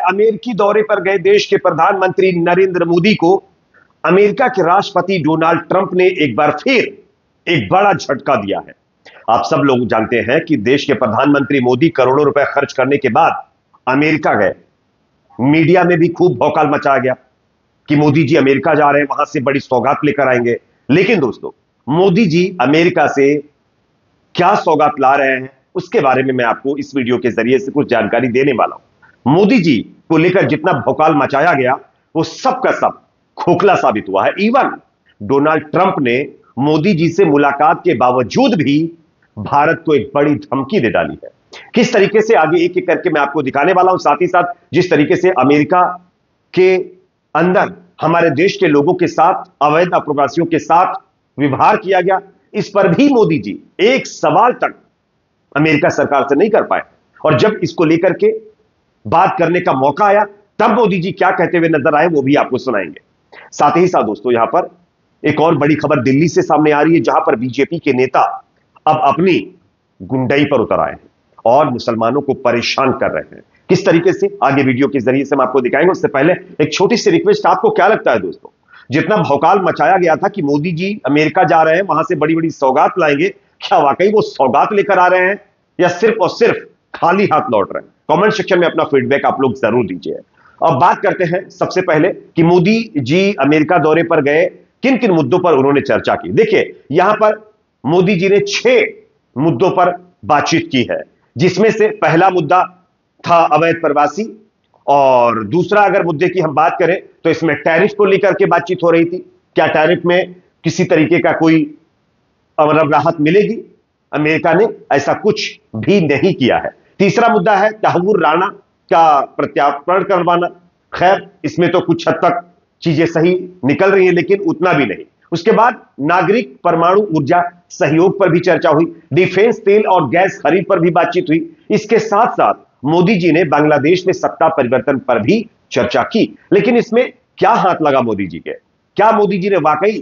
अमेरिकी दौरे पर गए देश के प्रधानमंत्री नरेंद्र मोदी को अमेरिका के राष्ट्रपति डोनाल्ड ट्रंप ने एक बार फिर एक बड़ा झटका दिया है। आप सब लोग जानते हैं कि देश के प्रधानमंत्री मोदी करोड़ों रुपए खर्च करने के बाद अमेरिका गए। मीडिया में भी खूब भौकाल मचाया गया कि मोदी जी अमेरिका जा रहे हैं, वहां से बड़ी सौगात लेकर आएंगे। लेकिन दोस्तों, मोदी जी अमेरिका से क्या सौगात ला रहे हैं उसके बारे में मैं आपको इस वीडियो के जरिए से कुछ जानकारी देने वाला हूं। मोदी जी को लेकर जितना भौकाल मचाया गया वो सब का सब खोखला साबित हुआ है। इवन डोनाल्ड ट्रंप ने मोदी जी से मुलाकात के बावजूद भी भारत को एक बड़ी धमकी दे डाली है। किस तरीके से, आगे एक एक करके मैं आपको दिखाने वाला हूं। साथ ही साथ जिस तरीके से अमेरिका के अंदर हमारे देश के लोगों के साथ, अवैध अप्रवासियों के साथ व्यवहार किया गया, इस पर भी मोदी जी एक सवाल तक अमेरिका सरकार से नहीं कर पाए। और जब इसको लेकर के बात करने का मौका आया तब मोदी जी क्या कहते हुए नजर आए वो भी आपको सुनाएंगे। साथ ही साथ दोस्तों, यहां पर एक और बड़ी खबर दिल्ली से सामने आ रही है, जहां पर बीजेपी के नेता अब अपनी गुंडई पर उतर आए हैं और मुसलमानों को परेशान कर रहे हैं। किस तरीके से, आगे वीडियो के जरिए से हम आपको दिखाएंगे। उससे पहले एक छोटी सी रिक्वेस्ट, आपको क्या लगता है दोस्तों, जितना भौकाल मचाया गया था कि मोदी जी अमेरिका जा रहे हैं, वहां से बड़ी बड़ी सौगात लाएंगे, क्या वाकई वो सौगात लेकर आ रहे हैं या सिर्फ और सिर्फ खाली हाथ लौट रहे हैं? कमेंट सेक्शन में अपना फीडबैक आप लोग जरूर दीजिए। अब बात करते हैं सबसे पहले कि मोदी जी अमेरिका दौरे पर गए, किन किन मुद्दों पर उन्होंने चर्चा की। देखिए, यहां पर मोदी जी ने 6 मुद्दों पर बातचीत की है, जिसमें से पहला मुद्दा था अवैध प्रवासी, और दूसरा अगर मुद्दे की हम बात करें तो इसमें टैरिफ को लेकर के बातचीत हो रही थी। क्या टैरिफ में किसी तरीके का कोई राहत मिलेगी? अमेरिका ने ऐसा कुछ भी नहीं किया है। तीसरा मुद्दा है तहव्वुर राणा का प्रत्यार्पण करवाना। खैर, इसमें तो कुछ हद तक चीजें सही निकल रही हैं, लेकिन उतना भी नहीं। उसके बाद नागरिक परमाणु ऊर्जा सहयोग पर भी चर्चा हुई। डिफेंस, तेल और गैस खरीद पर भी बातचीत हुई। इसके साथ साथ मोदी जी ने बांग्लादेश में सत्ता परिवर्तन पर भी चर्चा की। लेकिन इसमें क्या हाथ लगा मोदी जी के? क्या मोदी जी ने वाकई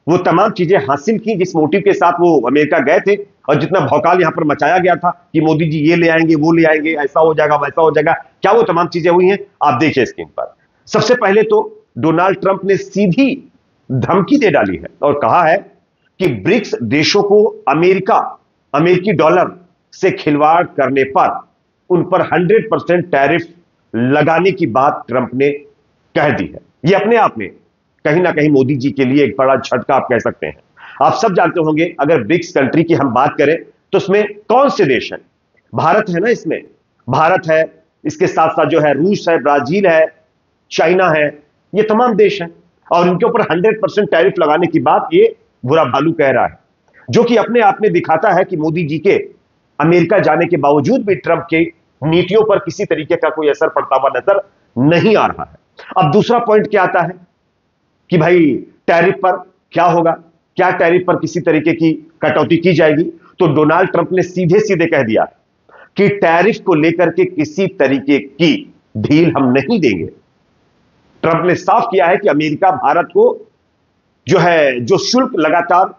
वो तमाम चीजें हासिल की जिस मोटिव के साथ वो अमेरिका गए थे? और जितना भौकाल यहां पर मचाया गया था कि मोदी जी ये ले आएंगे, वो ले आएंगे, ऐसा हो जाएगा, वैसा हो जाएगा, क्या वो तमाम चीजें हुई हैं? आप देखिए स्क्रीन पर। सबसे पहले तो डोनाल्ड ट्रंप ने सीधी धमकी दे डाली है और कहा है कि ब्रिक्स देशों को अमेरिकी डॉलर से खिलवाड़ करने पर उन पर 100% टैरिफ लगाने की बात ट्रंप ने कह दी है। यह अपने आप में कहीं ना कहीं मोदी जी के लिए एक बड़ा झटका आप कह सकते हैं। आप सब जानते होंगे, अगर ब्रिक्स कंट्री की हम बात करें तो उसमें कौन से देश हैं? भारत है ना, इसमें भारत है, इसके साथ साथ जो है रूस है, ब्राजील है, चाइना है, ये तमाम देश हैं। और इनके ऊपर 100% टैरिफ लगाने की बात ये बुरा भालू कह रहा है, जो कि अपने आप में दिखाता है कि मोदी जी के अमेरिका जाने के बावजूद भी ट्रंप के नीतियों पर किसी तरीके का कोई असर पड़ता हुआ नजर नहीं आ रहा है। अब दूसरा पॉइंट क्या आता है कि भाई टैरिफ पर क्या होगा? क्या टैरिफ पर किसी तरीके की कटौती की जाएगी? तो डोनाल्ड ट्रंप ने सीधे सीधे कह दिया कि टैरिफ को लेकर के किसी तरीके की ढील हम नहीं देंगे। ट्रंप ने साफ किया है कि अमेरिका भारत को जो शुल्क लगातार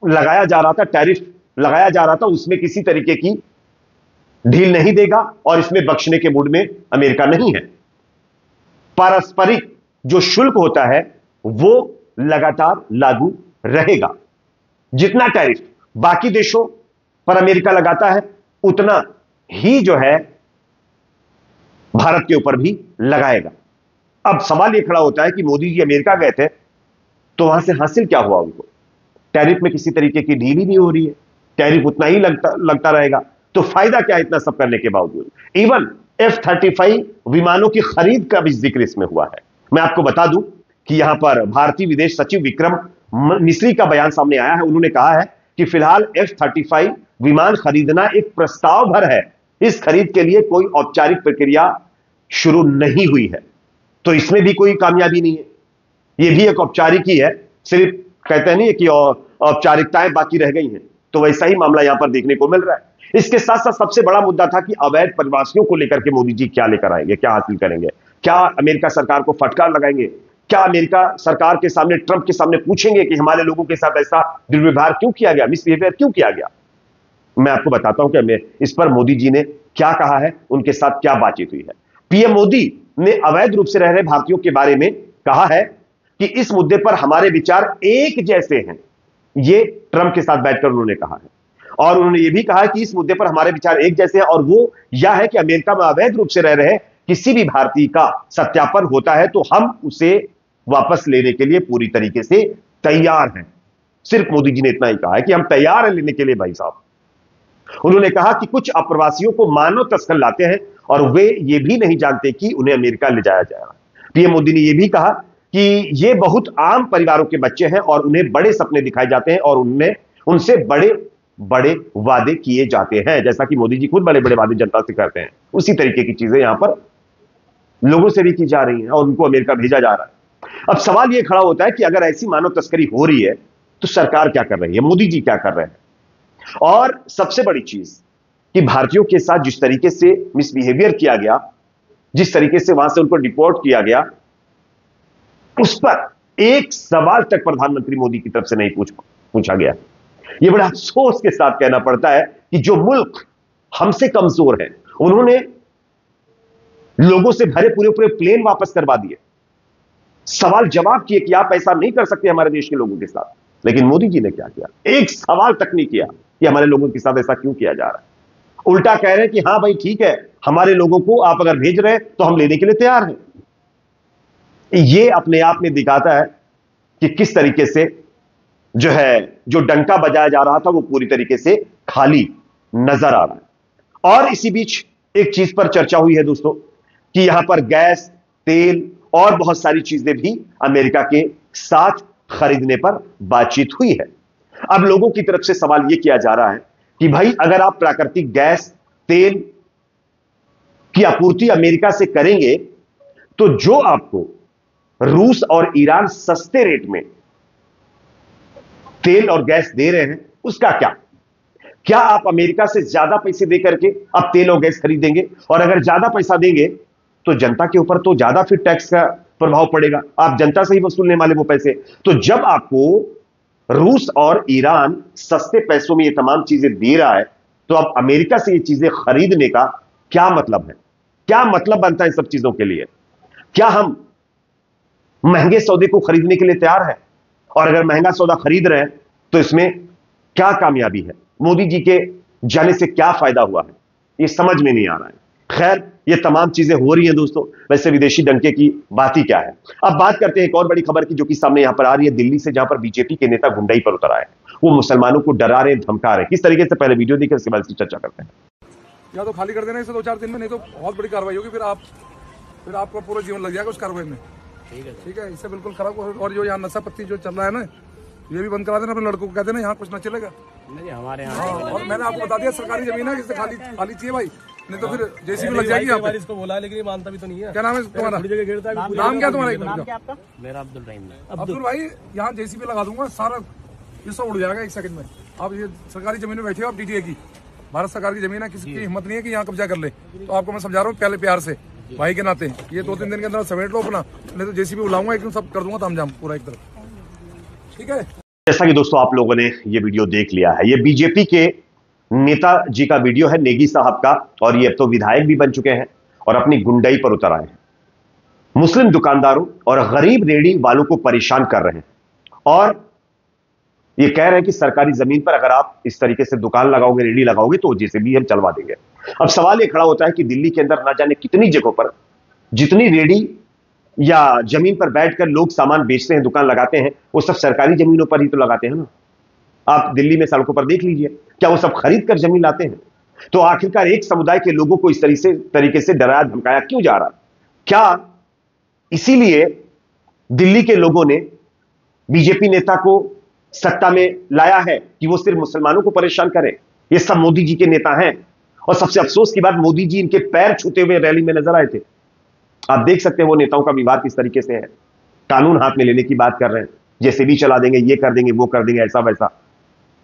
लगाया जा रहा था, टैरिफ लगाया जा रहा था, उसमें किसी तरीके की ढील नहीं देगा और इसमें बख्शने के मूड में अमेरिका नहीं है। पारस्परिक जो शुल्क होता है वो लगातार लागू रहेगा। जितना टैरिफ बाकी देशों पर अमेरिका लगाता है उतना ही जो है भारत के ऊपर भी लगाएगा। अब सवाल यह खड़ा होता है कि मोदी जी अमेरिका गए थे तो वहां से हासिल क्या हुआ उनको? टैरिफ में किसी तरीके की ढील ही नहीं हो रही है, टैरिफ उतना ही लगता रहेगा, तो फायदा क्या इतना सब करने के बावजूद? इवन F-35 विमानों की खरीद का भी जिक्र इसमें हुआ है। मैं आपको बता दूं कि यहां पर भारतीय विदेश सचिव विक्रम मिस्री का बयान सामने आया है। उन्होंने कहा है कि फिलहाल F-35 विमान खरीदना एक प्रस्ताव भर है, इस खरीद के लिए कोई औपचारिक प्रक्रिया शुरू नहीं हुई है। तो इसमें भी कोई कामयाबी नहीं है, यह भी एक औपचारिक ही है, सिर्फ कहते नहीं है कि औपचारिकताएं बाकी रह गई हैं। तो वैसा ही मामला यहां पर देखने को मिल रहा है। इसके साथ साथ सबसे बड़ा मुद्दा था कि अवैध प्रवासियों को लेकर के मोदी जी क्या लेकर आएंगे, क्या हासिल करेंगे? क्या अमेरिका सरकार को फटकार लगाएंगे? क्या अमेरिका सरकार के सामने, ट्रंप के सामने पूछेंगे कि हमारे लोगों के साथ ऐसा दुर्व्यवहार क्यों किया गया, मिसबिहेवियर क्यों किया गया? मैं आपको बताता हूं कि इस पर मोदी जी ने क्या कहा है, उनके साथ क्या बातचीत हुई है। पीएम मोदी ने अवैध रूप से रह रहे भारतीयों के बारे में कहा है कि इस मुद्दे पर हमारे विचार एक जैसे हैं। यह ट्रंप के साथ बैठकर उन्होंने कहा है। और उन्होंने यह भी कहा कि इस मुद्दे पर हमारे विचार एक जैसे हैं, और वो यह है कि अमेरिका में अवैध रूप से रह रहे किसी भी भारतीय का सत्यापन होता है तो हम उसे वापस लेने के लिए पूरी तरीके से तैयार हैं। सिर्फ मोदी जी ने इतना ही कहा है कि हम तैयार हैं लेने के लिए भाई साहब। उन्होंने कहा कि कुछ अप्रवासियों को मानव तस्कर लाते हैं और वे ये भी नहीं जानते कि उन्हें अमेरिका ले जाया जाएगा। पीएम मोदी ने यह भी कहा कि ये बहुत आम परिवारों के बच्चे हैं और उन्हें बड़े सपने दिखाए जाते हैं और उनसे बड़े बड़े वादे किए जाते हैं। जैसा कि मोदी जी खुद बड़े बड़े वादे जनता से करते हैं, उसी तरीके की चीजें यहां पर लोगों से भी की जा रही हैं और उनको अमेरिका भेजा जा रहा है। अब सवाल यह खड़ा होता है कि अगर ऐसी मानव तस्करी हो रही है तो सरकार क्या कर रही है, मोदी जी क्या कर रहे हैं? और सबसे बड़ी चीज कि भारतीयों के साथ जिस तरीके से मिसबिहेवियर किया गया, जिस तरीके से वहां से उनको डिपोर्ट किया गया, उस पर एक सवाल तक प्रधानमंत्री मोदी की तरफ से नहीं पूछा गया। यह बड़ा अफसोस के साथ कहना पड़ता है कि जो मुल्क हमसे कमजोर है, उन्होंने लोगों से भरे पूरे पूरे प्लेन वापस करवा दिए, सवाल जवाब किए कि आप ऐसा नहीं कर सकते हमारे देश के लोगों के साथ। लेकिन मोदी जी ने क्या किया? एक सवाल तक नहीं किया कि हमारे लोगों के साथ ऐसा क्यों किया जा रहा है। उल्टा कह रहे हैं कि हां भाई ठीक है, हमारे लोगों को आप अगर भेज रहे हैं तो हम लेने के लिए तैयार हैं। यह अपने आप में दिखाता है कि किस तरीके से जो डंका बजाया जा रहा था वो पूरी तरीके से खाली नजर आ रहा है। और इसी बीच एक चीज पर चर्चा हुई है दोस्तों कि यहां पर गैस, तेल और बहुत सारी चीजें भी अमेरिका के साथ खरीदने पर बातचीत हुई है। अब लोगों की तरफ से सवाल यह किया जा रहा है कि भाई अगर आप प्राकृतिक गैस, तेल की आपूर्ति अमेरिका से करेंगे तो जो आपको रूस और ईरान सस्ते रेट में तेल और गैस दे रहे हैं, उसका क्या आप अमेरिका से ज्यादा पैसे देकर के अब तेल और गैस खरीदेंगे? और अगर ज्यादा पैसा देंगे तो जनता के ऊपर तो ज्यादा फिर टैक्स का प्रभाव पड़ेगा, आप जनता से ही वसूलने वाले वो पैसे। तो जब आपको रूस और ईरान सस्ते पैसों में ये तमाम चीजें दे रहा है तो अब अमेरिका से ये चीजें खरीदने का क्या मतलब है? क्या मतलब बनता है इन सब चीजों के लिए? क्या हम महंगे सौदे को खरीदने के लिए तैयार हैं? और अगर महंगा सौदा खरीद रहे हैं तो इसमें क्या कामयाबी है? मोदी जी के जाने से क्या फायदा हुआ है? ये समझ में नहीं आ रहा है। खैर, ये तमाम चीजें हो रही हैं दोस्तों। वैसे विदेशी डंके की बात ही क्या है। अब बात करते हैं एक और बड़ी खबर की, जो कि सामने यहां पर आ रही है दिल्ली से, जहां पर बीजेपी के नेता गुंडई पर उतर आए। वो मुसलमानों को डरा रहे, धमका रहे। किस तरीके से, पहले वीडियो देखकर इसके बाद चर्चा करते हैं। या तो खाली कर देना इसे 2-4 दिन में, नहीं तो बहुत बड़ी कार्रवाई होगी। फिर आपका पूरा जीवन लग जाएगा उस कार्रवाई में। ठीक है, इससे बिल्कुल खराब। और जो यहाँ नशा पत्ती जो चल रहा है ना, ये भी बंद करा देना। अपने लड़कों को कह देना यहाँ कुछ ना चलेगा। नहीं हमारे यहाँ। और मैंने आपको बता दिया सरकारी जमीन है, इससे खाली चाहिए भाई, नहीं तो फिर जेसीबी लग जाएगी। यहाँ इसको बोला लेकिन ये मानता भी तो नहीं है। क्या नाम है तुम्हारा? नाम क्या तुम्हारा? मेरा अब्दुल रहीम। अब्दुल भाई, यहाँ जेसीबी लगा दूंगा, सारा ये सब उड़ जाएगा 1 सेकंड में। आप ये सरकारी जमीन में बैठे हो, आप टीटीए की, भारत सरकार की जमीन है, किसी की हिम्मत नहीं है कि यहाँ कब्जा कर ले। तो आपको मैं समझा रहा हूँ पहले प्यार से, भाई के नाते, ये 2-3 दिन के अंदर समेट लो अपना, नहीं तो जेसीबी बुलाऊंगा, एकदम सब कर दूंगा तामझाम पूरा एक तरफ। ठीक है। जैसा कि दोस्तों आप लोगों ने ये वीडियो देख लिया है, ये बीजेपी के नेता जी का वीडियो है, नेगी साहब का। और ये अब तो विधायक भी बन चुके हैं और अपनी गुंडई पर उतर आए हैं। मुस्लिम दुकानदारों और गरीब रेहड़ी वालों को परेशान कर रहे हैं और ये कह रहे हैं कि सरकारी जमीन पर अगर आप इस तरीके से दुकान लगाओगे, रेहड़ी लगाओगे, तो जेसीबी हम चलवा देंगे। अब सवाल ये खड़ा होता है कि दिल्ली के अंदर ना जाने कितनी जगहों पर जितनी रेहड़ी या जमीन पर बैठकर लोग सामान बेचते हैं, दुकान लगाते हैं, वो सब सरकारी जमीनों पर ही तो लगाते हैं ना। आप दिल्ली में सड़कों पर देख लीजिए, क्या वो सब खरीद कर जमीन लाते हैं? तो आखिरकार एक समुदाय के लोगों को इस तरीके से डराया धमकाया क्यों जा रहा है? क्या इसीलिए दिल्ली के लोगों ने बीजेपी नेता को सत्ता में लाया है कि वो सिर्फ मुसलमानों को परेशान करें? ये सब मोदी जी के नेता हैं। और सबसे अफसोस की बात, मोदी जी इनके पैर छूते हुए रैली में नजर आए थे। आप देख सकते हैं वो नेताओं का विवाद किस तरीके से है। कानून हाथ में लेने की बात कर रहे हैं, जैसे भी चला देंगे, ये कर देंगे, वो कर देंगे, ऐसा वैसा।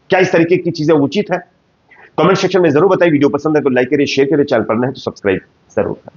क्या इस तरीके की चीजें उचित है? कमेंट सेक्शन में जरूर बताइए। वीडियो पसंद है तो लाइक करिए, शेयर करिए, चैनल पर नए हैं तो सब्सक्राइब जरूर करें।